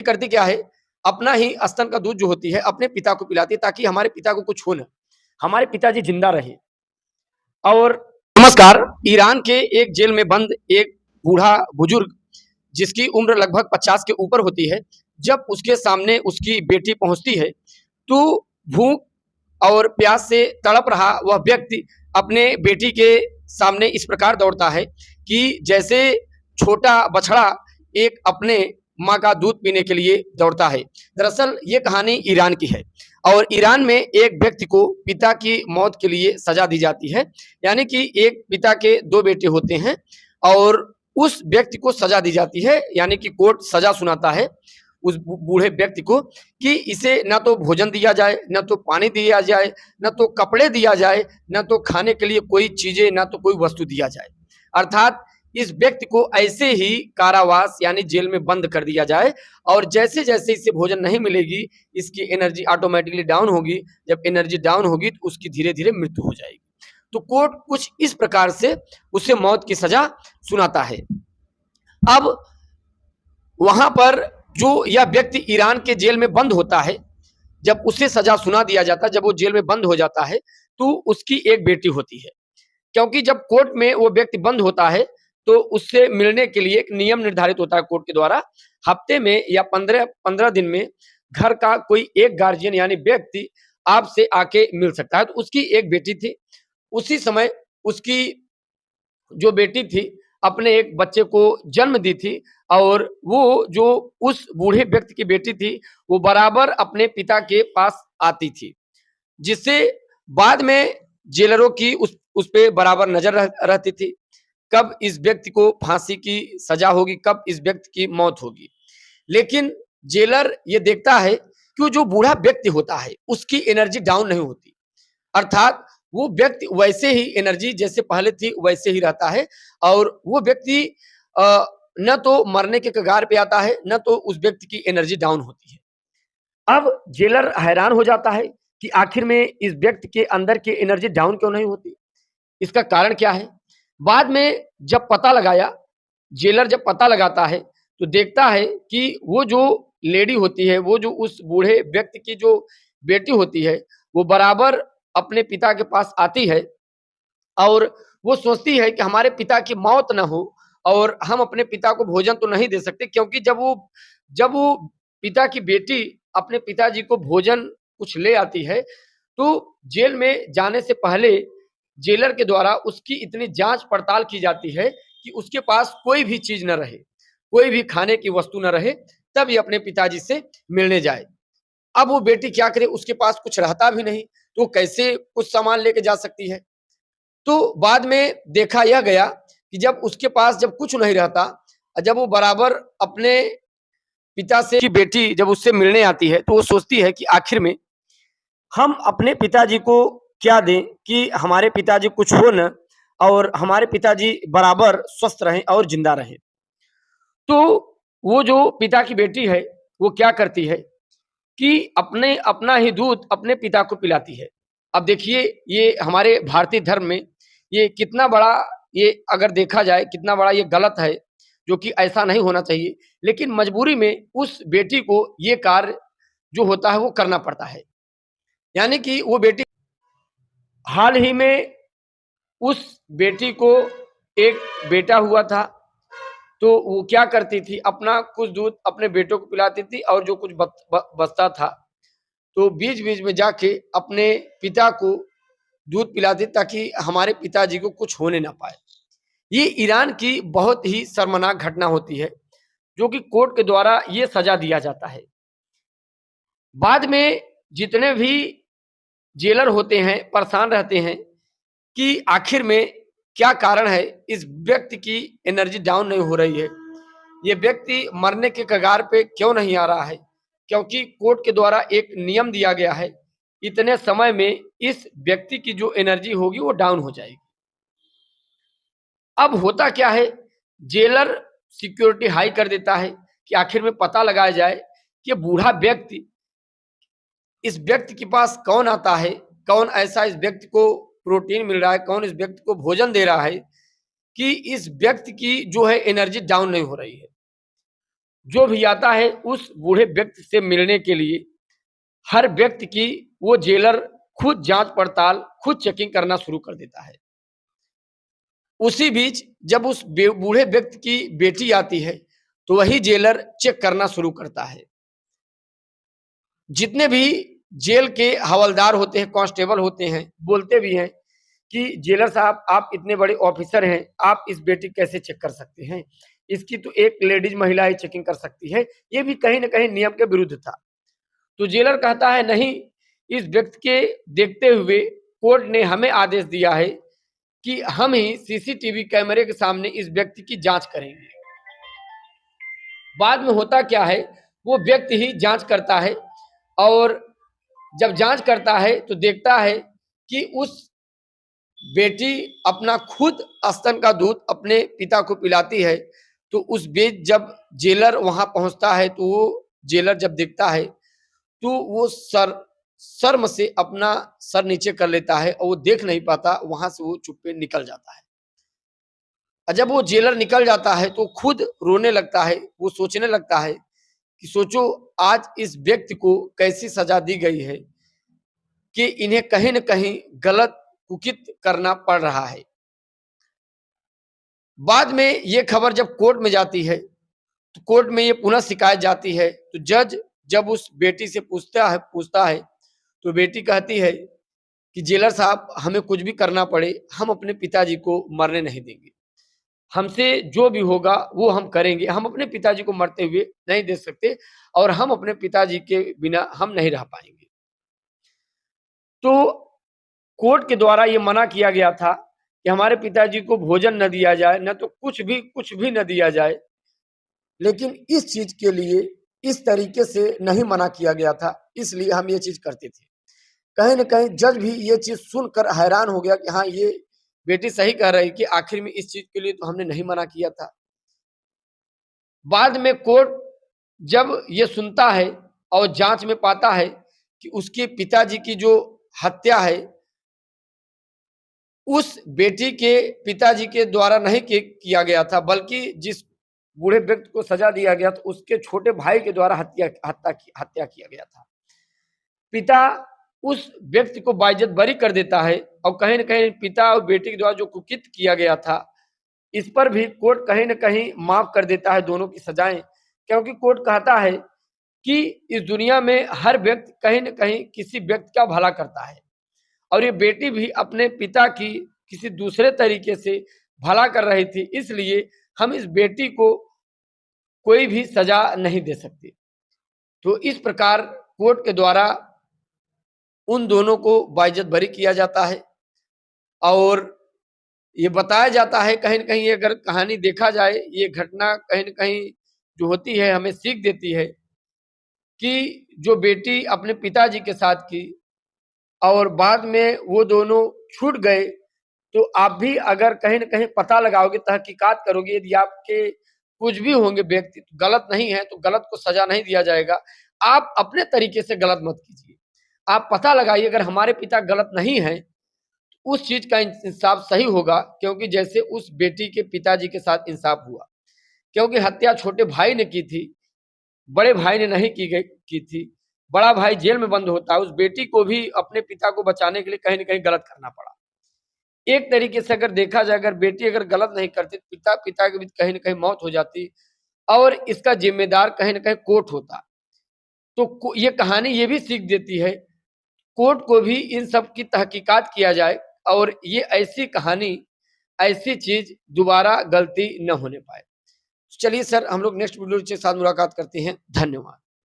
करती क्या है, अपना ही स्तन का दूध जो होती है अपने पिता को पिलाती है ताकि हमारे पिता को कुछ हो ना, हमारे पिताजी जिंदा रहे। और नमस्कार, ईरान के एक जेल में बंद एक बूढ़ा बुजुर्ग जिसकी उम्र लगभग 50 के ऊपर होती है, जब उसके सामने उसकी बेटी पहुंचती है तो भूख और प्यास से तड़प रहा वह व्यक्ति अपने बेटी के सामने इस प्रकार दौड़ता है कि जैसे छोटा बछड़ा एक अपने माँ का दूध पीने के लिए दौड़ता है। दरअसल ये कहानी ईरान की है और ईरान में एक व्यक्ति को पिता की मौत के लिए सजा दी जाती है। यानी कि एक पिता के दो बेटे होते हैं और उस व्यक्ति को सजा दी जाती है, यानी कि कोर्ट सजा सुनाता है उस बूढ़े व्यक्ति को कि इसे ना तो भोजन दिया जाए, ना तो पानी दिया जाए, ना तो कपड़े दिया जाए, ना तो खाने के लिए कोई चीजें, ना तो कोई वस्तु दिया जाए। अर्थात इस व्यक्ति को ऐसे ही कारावास यानी जेल में बंद कर दिया जाए और जैसे जैसे इसे भोजन नहीं मिलेगी इसकी एनर्जी ऑटोमेटिकली डाउन होगी। जब एनर्जी डाउन होगी तो उसकी धीरे धीरे मृत्यु हो जाएगी। तो कोर्ट कुछ इस प्रकार से उसे मौत की सजा सुनाता है। अब वहां पर जो यह व्यक्ति ईरान के जेल में बंद होता है, जब उसे सजा सुना दिया जाता है, जब वो जेल में बंद हो जाता है तो उसकी एक बेटी होती है। क्योंकि जब कोर्ट में वो व्यक्ति बंद होता है तो उससे मिलने के लिए एक नियम निर्धारित होता है कोर्ट के द्वारा। हफ्ते में या 15 दिन में घर का कोई एक गार्जियन यानी व्यक्ति आपसे आके मिल सकता है। तो उसकी एक बेटी थी। उसी समय उसकी जो बेटी थी अपने एक बच्चे को जन्म दी थी और वो जो उस बूढ़े व्यक्ति की बेटी थी वो बराबर अपने पिता के पास आती थी, जिससे बाद में जेलरों की उस पे बराबर नजर रहती थी। कब इस व्यक्ति को फांसी की सजा होगी, कब इस व्यक्ति की मौत होगी। लेकिन जेलर ये देखता है कि वो जो बूढ़ा व्यक्ति होता है उसकी एनर्जी डाउन नहीं होती। अर्थात वो व्यक्ति वैसे ही एनर्जी जैसे पहले थी वैसे ही रहता है और वो व्यक्ति न तो मरने के कगार पे आता है, न तो उस व्यक्ति की एनर्जी डाउन होती है। अब जेलर हैरान हो जाता है कि आखिर में इस व्यक्ति के अंदर की एनर्जी डाउन क्यों नहीं होती, इसका कारण क्या है। बाद में जब पता लगाया, जेलर जब पता लगाता है तो देखता है कि वो जो लेडी होती है, वो जो उस बूढ़े व्यक्ति की जो बेटी होती है, वो बराबर अपने पिता के पास आती है और वो सोचती है कि हमारे पिता की मौत ना हो और हम अपने पिता को भोजन तो नहीं दे सकते। क्योंकि जब वो पिता की बेटी अपने पिताजी को भोजन कुछ ले आती है तो जेल में जाने से पहले जेलर के द्वारा उसकी इतनी जांच पड़ताल की जाती है कि उसके पास कोई भी चीज न रहे, कोई भी खाने की वस्तु न रहे, तब ये अपने पिताजी से मिलने जाए। अब वो बेटी क्या करे, उसके पास कुछ रहता भी नहीं तो कैसे कुछ सामान लेके जा सकती है। तो बाद में देखा यह गया कि जब उसके पास जब कुछ नहीं रहता, जब वो बराबर अपने पिता से की बेटी जब उससे मिलने आती है तो वो सोचती है कि आखिर में हम अपने पिताजी को क्या दें कि हमारे पिताजी कुछ हो न और हमारे पिताजी बराबर स्वस्थ रहें और जिंदा रहें। तो वो जो पिता की बेटी है वो क्या करती है कि अपने अपना ही दूध अपने पिता को पिलाती है। अब देखिए ये हमारे भारतीय धर्म में ये कितना बड़ा, ये अगर देखा जाए कितना बड़ा ये गलत है, जो कि ऐसा नहीं होना चाहिए। लेकिन मजबूरी में उस बेटी को ये कार्य जो होता है वो करना पड़ता है। यानी कि वो बेटी हाल ही में उस बेटी को एक बेटा हुआ था तो वो क्या करती थी, अपना कुछ दूध अपने बेटों को पिलाती थी और जो कुछ बचता था तो बीच बीच में जाके अपने पिता को दूध पिलाती ताकि हमारे पिताजी को कुछ होने ना पाए। ये ईरान की बहुत ही शर्मनाक घटना होती है जो कि कोर्ट के द्वारा ये सजा दिया जाता है। बाद में जितने भी जेलर होते हैं परेशान रहते हैं कि आखिर में क्या कारण है, इस व्यक्ति की एनर्जी डाउन नहीं हो रही है, ये व्यक्ति मरने के कगार पे क्यों नहीं आ रहा है। क्योंकि कोर्ट के द्वारा एक नियम दिया गया है, इतने समय में इस व्यक्ति की जो एनर्जी होगी वो डाउन हो जाएगी। अब होता क्या है, जेलर सिक्योरिटी हाई कर देता है कि आखिर में पता लगाया जाए कि बूढ़ा व्यक्ति, इस व्यक्ति के पास कौन आता है, कौन ऐसा इस व्यक्ति को प्रोटीन मिल रहा है, कौन इस व्यक्ति को भोजन दे रहा है कि इस व्यक्ति की जो है एनर्जी डाउन नहीं हो रही है। जो भी आता है उस बूढ़े व्यक्ति से मिलने के लिए हर व्यक्ति की वो जेलर खुद जांच पड़ताल, खुद चेकिंग करना शुरू कर देता है। उसी बीच जब उस बूढ़े व्यक्ति की बेटी आती है तो वही जेलर चेक करना शुरू करता है। जितने भी जेल के हवलदार होते हैं, कांस्टेबल होते हैं, बोलते भी हैं कि जेलर साहब आप इतने बड़े ऑफिसर हैं, आप इस बेटी कैसे चेक कर सकते हैं? इसकी तो एक लेडीज महिला ही चेकिंग कर सकती है। ये भी कहीं न कहीं नियम के विरुद्ध था। तो जेलर कहता है नहीं, इस व्यक्ति के देखते हुए कोर्ट ने हमें आदेश दिया है कि हम ही सीसीटीवी कैमरे के सामने इस व्यक्ति की जांच करेंगे। बाद में होता क्या है, वो व्यक्ति ही जांच करता है और जब जांच करता है तो देखता है कि उस बेटी अपना खुद स्तन का दूध अपने पिता को पिलाती है। तो उस बीच जब जेलर वहां पहुंचता है तो वो जेलर जब देखता है तो वो शर्म से अपना सर नीचे कर लेता है और वो देख नहीं पाता, वहां से वो चुप्पे निकल जाता है। और जब वो जेलर निकल जाता है तो खुद रोने लगता है। वो सोचने लगता है कि सोचो आज इस व्यक्ति को कैसी सजा दी गई है कि इन्हें कहीं न कहीं गलत कुकित करना पड़ रहा है। बाद में ये खबर जब कोर्ट में जाती है तो कोर्ट में ये पुनः शिकायत जाती है। तो जज जब उस बेटी से पूछता है तो बेटी कहती है कि जेलर साहब हमें कुछ भी करना पड़े, हम अपने पिताजी को मरने नहीं देंगे। हमसे जो भी होगा वो हम करेंगे। हम अपने पिताजी को मरते हुए नहीं देख सकते और हम अपने पिताजी के बिना हम नहीं रह पाएंगे। तो कोर्ट के द्वारा ये मना किया गया था कि हमारे पिताजी को भोजन न दिया जाए, न तो कुछ भी न दिया जाए। लेकिन इस चीज के लिए इस तरीके से नहीं मना किया गया था, इसलिए हम ये चीज करते थे। कहीं न कहीं जज भी ये चीज सुनकर हैरान हो गया कि हाँ, ये बेटी सही कह रही कि आखिर में इस चीज के लिए तो हमने नहीं मना किया था। बाद में कोर्ट जब ये सुनता है और जांच में पाता है कि उसके पिताजी की जो हत्या है उस बेटी के पिताजी के द्वारा नहीं किया गया था, बल्कि जिस बूढ़े व्यक्ति को सजा दिया गया था उसके छोटे भाई के द्वारा हत्या किया गया था। पिता उस व्यक्ति को बाइज्जत बरी कर देता है और कहीं न कहीं पिता और बेटी के द्वारा जो कुकित किया गया था इस पर भी कोर्ट कहीं न कहीं माफ कर देता है दोनों की सजाएं। क्योंकि कोर्ट कहता है कि इस दुनिया में हर व्यक्ति कहीं न कहीं किसी व्यक्ति का भला करता है और ये बेटी भी अपने पिता की किसी दूसरे तरीके से भला कर रही थी, इसलिए हम इस बेटी को कोई भी सजा नहीं दे सकते। तो इस प्रकार कोर्ट के द्वारा उन दोनों को बाइज्जत बरी किया जाता है और ये बताया जाता है कहीं न कहीं ये अगर कहानी देखा जाए, ये घटना कहीं न कहीं जो होती है हमें सीख देती है कि जो बेटी अपने पिताजी के साथ की और बाद में वो दोनों छूट गए, तो आप भी अगर कहीं न कहीं पता लगाओगे, तहकीकात करोगे, यदि आपके कुछ भी होंगे व्यक्ति गलत नहीं है तो गलत को सजा नहीं दिया जाएगा। आप अपने तरीके से गलत मत कीजिए। आप पता लगाइए अगर हमारे पिता गलत नहीं हैं, उस चीज का इंसाफ सही होगा, क्योंकि जैसे उस बेटी के पिताजी के साथ इंसाफ हुआ। क्योंकि हत्या छोटे भाई ने की थी, बड़े भाई ने नहीं की थी। बड़ा भाई जेल में बंद होता है, उस बेटी को भी अपने पिता को बचाने के लिए कहीं न कहीं गलत करना पड़ा। एक तरीके से अगर देखा जाए, अगर बेटी अगर गलत नहीं करती, पिता की भी कहीं न कहीं मौत हो जाती और इसका जिम्मेदार कहीं न कहीं कोर्ट होता। तो ये कहानी ये भी सीख देती है, कोर्ट को भी इन सब की तहकीकात किया जाए और ये ऐसी कहानी, ऐसी चीज दोबारा गलती न होने पाए। चलिए सर, हम लोग नेक्स्ट वीडियो के साथ मुलाकात करते हैं। धन्यवाद।